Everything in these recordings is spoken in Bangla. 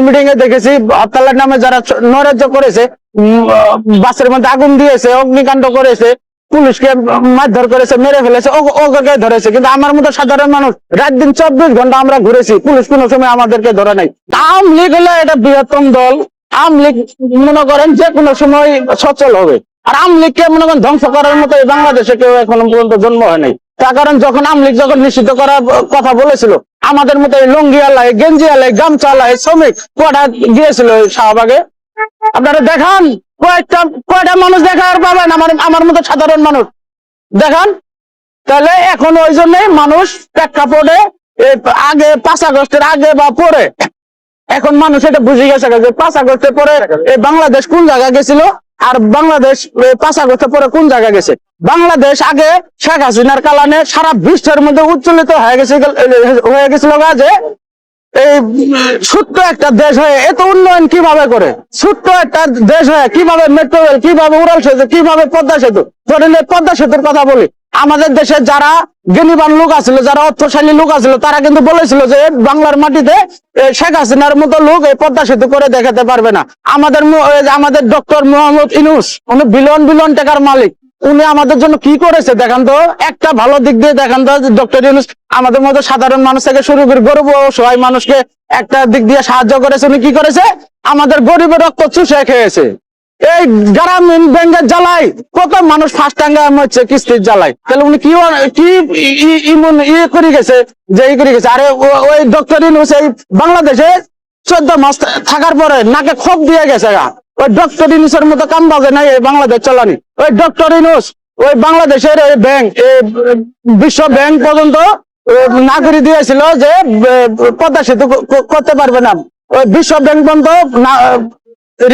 মিটিং এ দেখেছি হরতালের নামে যারা নৈরাজ্য করেছে, বাসের মধ্যে আগুন দিয়েছে, অগ্নিকাণ্ড করেছে, পুলিশকে মারধর করেছে, মেরে ফেলেছে, ওকে ধরেছে। কিন্তু আমার মতো সাধারণ মানুষ রাত দিন 24 ঘন্টা আমরা ঘুরেছি, পুলিশ কোনো সময় আমাদেরকে ধরে নাই। আওয়ামী লীগ হলো এটা বৃহত্তম দল। আওয়ামী লীগ মনে করেন যে কোনো সময় সচল হবে। আর আওয়ামী লীগকে মনে করেন ধ্বংস করার মতো এই বাংলাদেশে কেউ এখনো পর্যন্ত জন্ম হয় নাই। তার কারণ যখন আওয়ামী লীগ যখন নিষিদ্ধ করার কথা বলেছিল, আমাদের মতো এই লুঙ্গি আলাই, গেঞ্জি আলাই, গামছা আলাই, শ্রমিক কটা গিয়েছিল শাহবাগে। আপনারা দেখান কয়টা মানুষ দেখার পাবেন আমার মতো সাধারণ মানুষ দেখান। তাহলে এখন ওই জন্যই মানুষ প্রেক্ষাপটে আগে 5 আগস্টের আগে বা পরে এখন মানুষ এটা বুঝে গেছে যে 5 আগস্টের পরে এই বাংলাদেশ কোন জায়গায় গেছিল আর বাংলাদেশ 5 আগস্টের পরে কোন জায়গায় গেছে। বাংলাদেশ আগে শেখ হাসিনার কারণে সারা বিশ্বের মধ্যে উজ্জ্বলিত হয়ে গেছিল যে এই ছোট্ট একটা দেশ হয়ে এত উন্নয়ন কিভাবে করে, ছোট্ট একটা দেশ হয়ে কিভাবে মেট্রো রেল, কিভাবে উড়াল সেতু, কিভাবে পদ্মা সেতু। ধরেন পদ্মা সেতুর কথা বলি, আমাদের দেশে যারা জ্ঞানীবান লোক আছিল, যারা অর্থশালী লোক আছিল, তারা কিন্তু বলেছিল যে বাংলার মাটিতে শেখ হাসিনার মতো লোক এই পদ্মা সেতু করে দেখাতে পারবে না। আমাদের ডক্টর মোহাম্মদ ইউনূস, উনি বিলিয়ন বিলিয়ন টাকার মালিক, উনি আমাদের জন্য কি করেছে দেখান তো, একটা ভালো দিক দিয়ে দেখান তো। ডক্টর ইউনূস আমাদের মতো সাধারণ মানুষ থেকে শুরু করে গরিব অসহায় মানুষকে একটা দিক দিয়ে সাহায্য করেছে। উনি কি করেছে? আমাদের গরিবের রক্ত চুষে খেয়েছে। এই গ্রামীণ ব্যাংকের জ্বালায় কত মানুষ ফার্স্ট টাঙ্গা হচ্ছে কিস্তির জ্বালায়। তাহলে উনি কি করে গেছে যে করে গেছে। আরে ওই ডক্টর ইউনূস এই বাংলাদেশে 14 মাস থাকার পরে নাকে খোপ দিয়ে গেছে। ওই ডক্টর ইউনূসের মতো কাম বাজে নাই এই বাংলাদেশ চলানি। ওই ডক্টর ইউনূস ওই বাংলাদেশের এই ব্যাংক, বিশ্ব ব্যাংক পর্যন্ত নাগরিক দিয়েছিল যে পদ্মা সেতু করতে পারবে না। ওই বিশ্ব ব্যাংক পর্যন্ত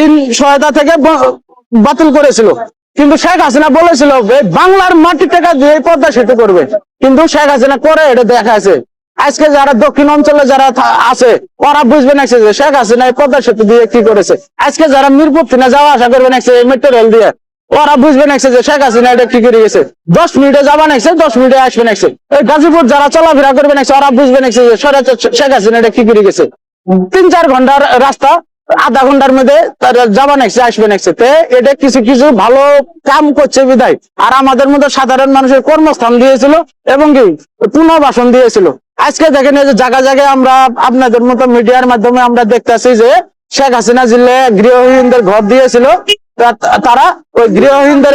ঋণ সহায়তা থেকে বাতিল করেছিল। কিন্তু শেখ হাসিনা বলেছিল বাংলার মাটির টাকা দিয়ে পদ্মা সেতু করবে, কিন্তু শেখ হাসিনা করে এটা দেখা আছে। আজকে যারা দক্ষিণ অঞ্চলে যারা আছে ওরা বুঝবে না যে শেখ হাসিনা পদ্মা সেতু দিয়ে কি করেছে। আজকে যারা মিরপুর থেকে যাওয়া আসা করবে না মেট্রো রেল দিয়ে, ওরা বুঝবে না যে শেখ হাসিনা এটা কি করে গেছে। 10 মিনিটে যাবা নাকছে, 10 মিনিটে আসবে নাকছে। ওই গাজীপুর যারা চলাফেরা করবে নাকছে, ওরা বুঝবে না যে শেখ হাসিনা এটা কি করে গেছে। 3-4 ঘন্টার রাস্তা আধা ঘন্টার মধ্যে যাবা নাকছে, আসবে নাকছে। এটা কিছু কিছু ভালো কাম করছে বিদায়। আর আমাদের মধ্যে সাধারণ মানুষের কর্মস্থান দিয়েছিল এবং কি পুনর্বাসন দিয়েছিল। আজকে দেখেন এই যে জায়গা জায়গায় আমরা আপনাদের মতো মিডিয়ার মাধ্যমে আমরা দেখতেছি যে শেখ হাসিনা জিল্লে গৃহহীনদের ঘর দিয়েছিল। তারা ওই গৃহহীনদের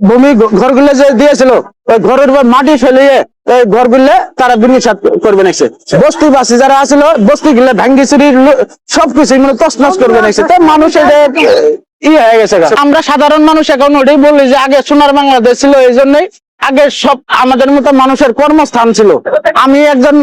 ভূমি ঘরগুলো যে দিয়েছিল ওই ঘরের উপর মাটি ফেলিয়ে ওই ঘরগুলো তারা বিনিয়োগ করবে নাকছে। বস্তিবাসী যারা আছিল বস্তি গুলো ভাঙ্গি চুরি সবকিছু মানে তছনছ করবে নাকছে। তো মানুষ এটা হয়ে গেছে। আমরা সাধারণ মানুষ এখন ওটাই বলি যে আগে সোনার বাংলাদেশ ছিল, এই জন্যই আগে সব আমাদের মতো মানুষের কর্মস্থান ছিল। আমি একজন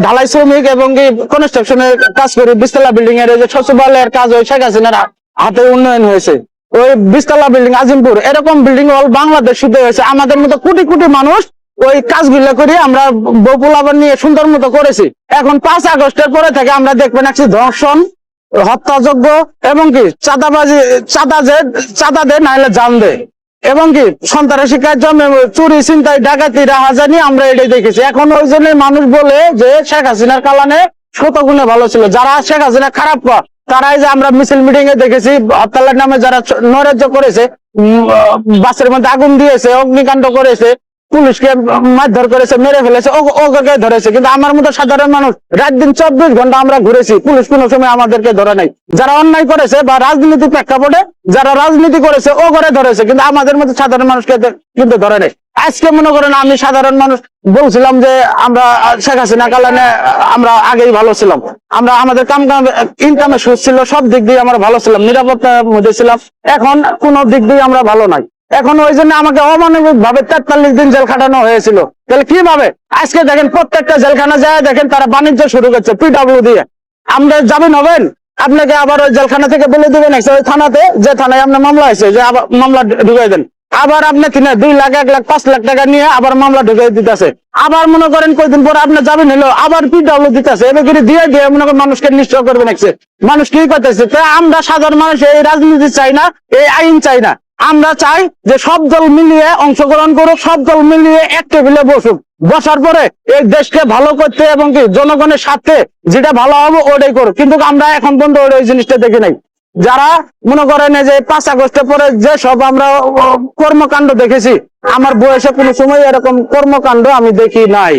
ঢালাই শ্রমিক এবং কনস্ট্রাকশনের কাজ করি। 20 তলা বিল্ডিং এর যে সচিবালয়ের কাজ ওই শেখ হাসিনার হাতে উন্নয়ন হয়েছে। ওই 20 তলা বিল্ডিং আজিমপুর এরকম বিল্ডিং অল বাংলাদেশ শুধু হয়েছে। আমাদের মতো কোটি কোটি মানুষ ওই কাজগুলো করে আমরা বপুলাবার নিয়ে সুন্দর মতো করেছি। এখন 5 আগস্টের পরে থেকে আমরা দেখবেন একটি ধর্ষণ, হত্যাযজ্ঞ এবং কি চাঁদাবাজি, চাঁদা দে নাহলে জান দে এবং কি সন্ত্রাসী কার্যক্রম, চুরি ছিনতাই ডাকাতি রাহাজানি আমরা এটাই দেখেছি। এখন ওই জন্য মানুষ বলে যে শেখ হাসিনার কালানে 100 গুণে ভালো ছিল। যারা শেখ হাসিনা খারাপ তারাই যে আমরা মিছিল মিটিং এ দেখেছি হরতালের নামে যারা নৈরাজ্য করেছে, বাসের মধ্যে আগুন দিয়েছে, অগ্নিকাণ্ড করেছে, পুলিশকে মারধর করেছে, মেরে ফেলেছে, ওকে ধরেছে। কিন্তু আমার মতো সাধারণ মানুষ রাত দিন 24 ঘন্টা আমরা ঘুরেছি, পুলিশ কোনো সময় আমাদেরকে ধরে নাই। যারা অন্যায় করেছে বা রাজনীতি প্রেক্ষাপটে যারা রাজনীতি করেছে ও করে ধরেছে, কিন্তু আমাদের মতো সাধারণ মানুষকে কিন্তু ধরে নাই। আজকে মনে করেন আমি সাধারণ মানুষ বলছিলাম যে আমরা শেখ হাসিনা কালানে আমরা আগেই ভালো ছিলাম, আমরা আমাদের ইনকামের সোর্স ছিল, সব দিক দিয়ে আমরা ভালো ছিলাম, নিরাপত্তার মধ্যে ছিলাম। এখন কোন দিক দিয়ে আমরা ভালো নাই। এখন ওই জন্য আমাকে অমানবিক ভাবে 43 দিন জেল খাটানো হয়েছিল। তাহলে কিভাবে আজকে দেখেন প্রত্যেকটা জেলখানা যায় দেখেন তারা বাণিজ্য শুরু করছে পিডব্লিউ দিয়ে। আমরা যাবেন হবেন আপনাকে আবার ওই জেলখানা থেকে বলে দেবেন ওই থানাতে, যে থানায় আপনার মামলা হয়েছে যে আবার মামলা ঢুকাই দেন। আবার আপনি 2 লাখ 1 লাখ 5 লাখ টাকা নিয়ে আবার মামলা ঢুকাই দিতেছে। আবার মনে করেন কয়েকদিন পরে আপনি যাবেন হলো আবার পিডব্লিউ দিতেছে। এবার দিয়ে দিয়ে মনে করেন মানুষকে নিশ্চয় করবে নাকছে। মানুষ কি করতেছে? আমরা সাধারণ মানুষ এই রাজনীতি চাই না, এই আইন চাই না। আমরা চাই যে সব দল মিলিয়ে অংশগ্রহণ করুক, সব দল মিলিয়ে এক টেবিলে বসুক, বসার পরে এই দেশকে ভালো করতে এবং কি জনগণের স্বার্থে যেটা ভালো হবে ওটাই করুক। কিন্তু আমরা এখন পর্যন্ত ওই জিনিসটা দেখি নাই। যারা মনে করেন যে 5 আগস্টের পরে যে সব আমরা কর্মকাণ্ড দেখেছি, আমার বয়সে কোনো সময় এরকম কর্মকাণ্ড আমি দেখি নাই।